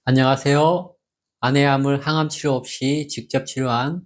안녕하세요. 아내의 암을 항암 치료 없이 직접 치료한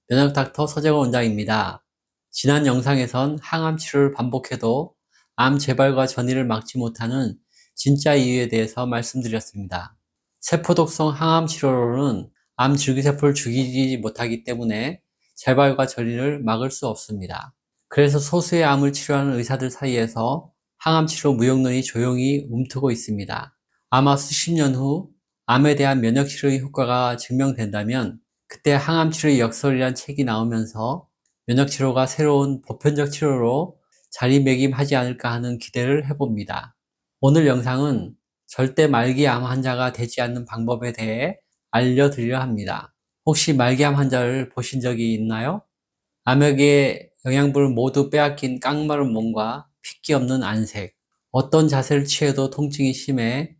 면역닥터 서재원 원장입니다. 지난 영상에선 항암 치료를 반복해도 암 재발과 전이를 막지 못하는 진짜 이유에 대해서 말씀드렸습니다. 세포독성 항암 치료로는 암 줄기세포를 죽이지 못하기 때문에 재발과 전이를 막을 수 없습니다. 그래서 소수의 암을 치료하는 의사들 사이에서 항암 치료 무용론이 조용히 움트고 있습니다. 아마 수십 년 후 암에 대한 면역치료의 효과가 증명된다면 그때 항암치료의 역설이란 책이 나오면서 면역치료가 새로운 보편적 치료로 자리매김하지 않을까 하는 기대를 해봅니다. 오늘 영상은 절대 말기암 환자가 되지 않는 방법에 대해 알려드리려 합니다. 혹시 말기암 환자를 보신 적이 있나요? 암흑의 영양분을 모두 빼앗긴 깡마른 몸과 핏기 없는 안색, 어떤 자세를 취해도 통증이 심해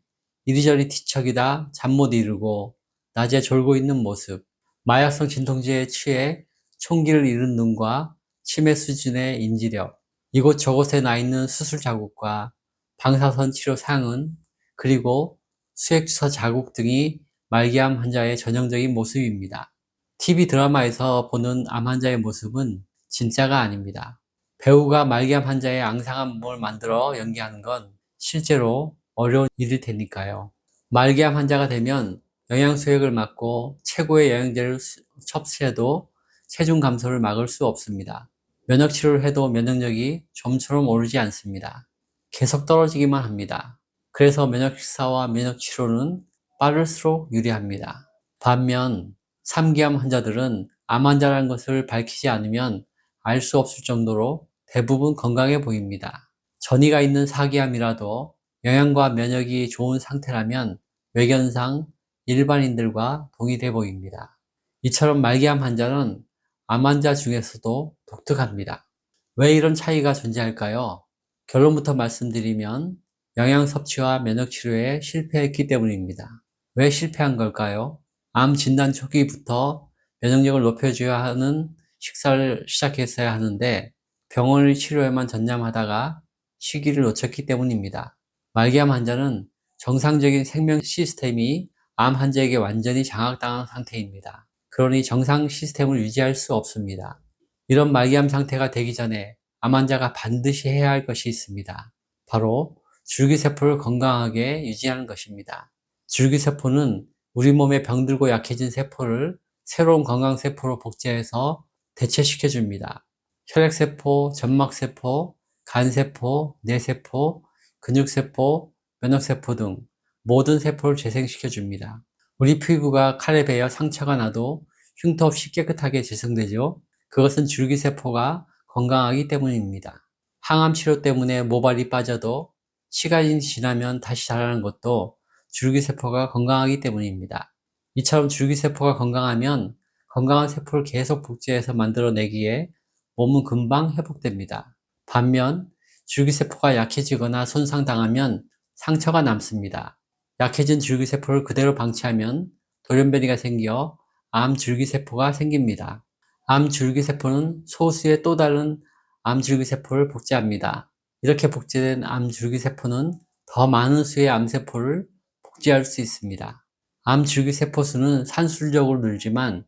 이리저리 뒤척이다 잠 못 이루고 낮에 졸고 있는 모습, 마약성 진통제에 취해 총기를 잃은 눈과 치매 수준의 인지력, 이곳저곳에 나 있는 수술 자국과 방사선 치료 상흔, 그리고 수액주사 자국 등이 말기암 환자의 전형적인 모습입니다. TV 드라마에서 보는 암 환자의 모습은 진짜가 아닙니다. 배우가 말기암 환자의 앙상한 몸을 만들어 연기하는 건 실제로 어려운 일일 테니까요. 말기암 환자가 되면 영양소액을 맞고 최고의 영양제를 섭취해도 체중 감소를 막을 수 없습니다. 면역치료를 해도 면역력이 좀처럼 오르지 않습니다. 계속 떨어지기만 합니다. 그래서 면역식사와 면역치료는 빠를수록 유리합니다. 반면 3기암 환자들은 암 환자라는 것을 밝히지 않으면 알 수 없을 정도로 대부분 건강해 보입니다. 전이가 있는 4기암이라도 영양과 면역이 좋은 상태라면 외견상 일반인들과 동일해 보입니다. 이처럼 말기암 환자는 암 환자 중에서도 독특합니다. 왜 이런 차이가 존재할까요? 결론부터 말씀드리면 영양 섭취와 면역 치료에 실패했기 때문입니다. 왜 실패한 걸까요? 암 진단 초기부터 면역력을 높여줘야 하는 식사를 시작했어야 하는데 병원의 치료에만 전념하다가 시기를 놓쳤기 때문입니다. 말기암 환자는 정상적인 생명 시스템이 암 환자에게 완전히 장악당한 상태입니다. 그러니 정상 시스템을 유지할 수 없습니다. 이런 말기암 상태가 되기 전에 암 환자가 반드시 해야 할 것이 있습니다. 바로 줄기세포를 건강하게 유지하는 것입니다. 줄기세포는 우리 몸에 병들고 약해진 세포를 새로운 건강세포로 복제해서 대체시켜줍니다. 혈액세포, 점막세포, 간세포, 뇌세포, 근육세포, 면역세포 등 모든 세포를 재생시켜줍니다. 우리 피부가 칼에 베어 상처가 나도 흉터 없이 깨끗하게 재생되죠. 그것은 줄기세포가 건강하기 때문입니다. 항암 치료 때문에 모발이 빠져도 시간이 지나면 다시 자라는 것도 줄기세포가 건강하기 때문입니다. 이처럼 줄기세포가 건강하면 건강한 세포를 계속 복제해서 만들어내기에 몸은 금방 회복됩니다. 반면 줄기세포가 약해지거나 손상당하면 상처가 남습니다. 약해진 줄기세포를 그대로 방치하면 돌연변이가 생겨 암 줄기세포가 생깁니다. 암 줄기세포는 소수의 또 다른 암 줄기세포를 복제합니다. 이렇게 복제된 암 줄기세포는 더 많은 수의 암세포를 복제할 수 있습니다. 암 줄기세포 수는 산술적으로 늘지만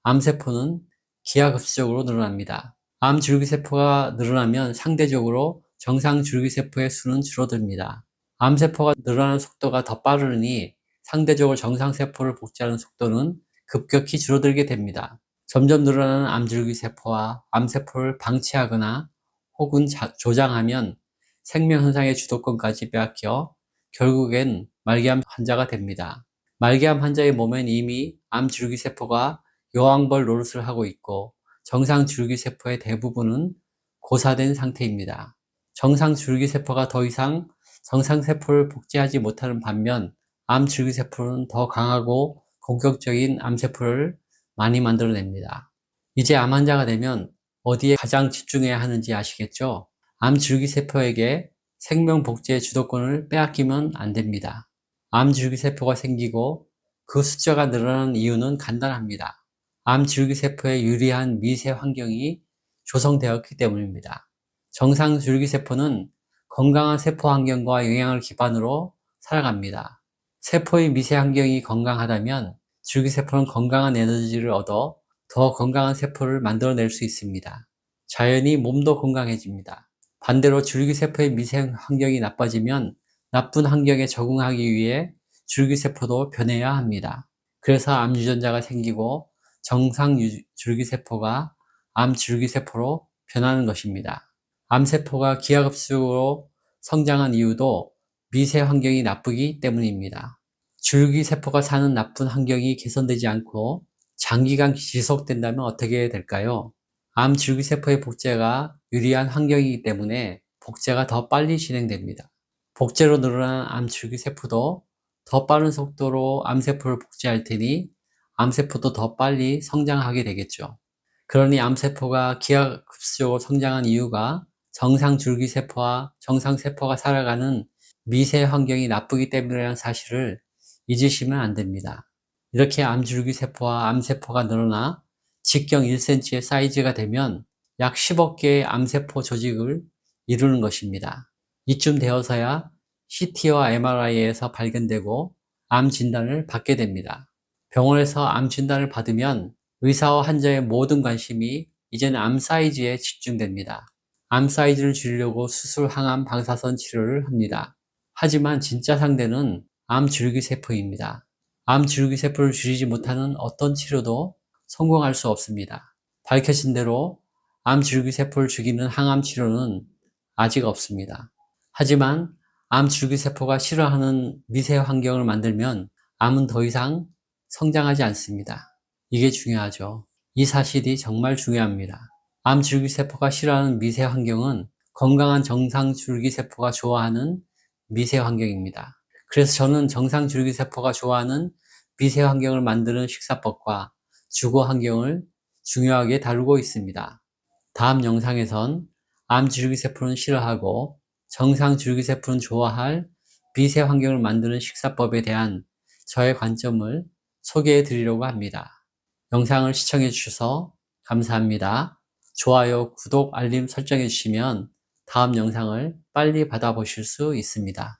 암세포는 기하급수적으로 늘어납니다. 암 줄기세포가 늘어나면 상대적으로 정상 줄기세포의 수는 줄어듭니다. 암세포가 늘어나는 속도가 더 빠르니 상대적으로 정상세포를 복제하는 속도는 급격히 줄어들게 됩니다. 점점 늘어나는 암줄기세포와 암세포를 방치하거나 혹은 조장하면 생명현상의 주도권까지 빼앗겨 결국엔 말기암 환자가 됩니다. 말기암 환자의 몸엔 이미 암줄기세포가 여왕벌 노릇을 하고 있고 정상 줄기세포의 대부분은 고사된 상태입니다. 정상 줄기세포가 더 이상 정상세포를 복제하지 못하는 반면 암 줄기세포는 더 강하고 공격적인 암세포를 많이 만들어냅니다. 이제 암 환자가 되면 어디에 가장 집중해야 하는지 아시겠죠? 암 줄기세포에게 생명 복제의 주도권을 빼앗기면 안 됩니다. 암 줄기세포가 생기고 그 숫자가 늘어나는 이유는 간단합니다. 암 줄기세포에 유리한 미세 환경이 조성되었기 때문입니다. 정상 줄기세포는 건강한 세포 환경과 영양을 기반으로 살아갑니다. 세포의 미세 환경이 건강하다면 줄기세포는 건강한 에너지를 얻어 더 건강한 세포를 만들어낼 수 있습니다. 자연히 몸도 건강해집니다. 반대로 줄기세포의 미세 환경이 나빠지면 나쁜 환경에 적응하기 위해 줄기세포도 변해야 합니다. 그래서 암 유전자가 생기고 정상 줄기세포가 암 줄기세포로 변하는 것입니다. 암세포가 기하급수로 성장한 이유도 미세 환경이 나쁘기 때문입니다. 줄기세포가 사는 나쁜 환경이 개선되지 않고 장기간 지속된다면 어떻게 될까요? 암 줄기세포의 복제가 유리한 환경이기 때문에 복제가 더 빨리 진행됩니다. 복제로 늘어난 암 줄기세포도 더 빠른 속도로 암세포를 복제할 테니 암세포도 더 빨리 성장하게 되겠죠. 그러니 암세포가 기하급수적으로 성장한 이유가 정상 줄기세포와 정상세포가 살아가는 미세 환경이 나쁘기 때문이라는 사실을 잊으시면 안 됩니다. 이렇게 암줄기세포와 암세포가 늘어나 직경 1cm의 사이즈가 되면 약 10억 개의 암세포 조직을 이루는 것입니다. 이쯤 되어서야 CT와 MRI에서 발견되고 암 진단을 받게 됩니다. 병원에서 암 진단을 받으면 의사와 환자의 모든 관심이 이제는 암 사이즈에 집중됩니다. 암 사이즈를 줄이려고 수술, 항암, 방사선 치료를 합니다. 하지만 진짜 상대는 암 줄기세포입니다. 암 줄기세포를 줄이지 못하는 어떤 치료도 성공할 수 없습니다. 밝혀진 대로 암 줄기세포를 죽이는 항암 치료는 아직 없습니다. 하지만 암 줄기세포가 싫어하는 미세 환경을 만들면 암은 더 이상 성장하지 않습니다. 이게 중요하죠. 이 사실이 정말 중요합니다. 암 줄기세포가 싫어하는 미세 환경은 건강한 정상 줄기세포가 좋아하는 미세 환경입니다. 그래서 저는 정상 줄기세포가 좋아하는 미세 환경을 만드는 식사법과 주거 환경을 중요하게 다루고 있습니다. 다음 영상에선 암 줄기세포는 싫어하고 정상 줄기세포는 좋아할 미세 환경을 만드는 식사법에 대한 저의 관점을 소개해 드리려고 합니다. 영상을 시청해 주셔서 감사합니다. 좋아요, 구독, 알림 설정해 주시면 다음 영상을 빨리 받아보실 수 있습니다.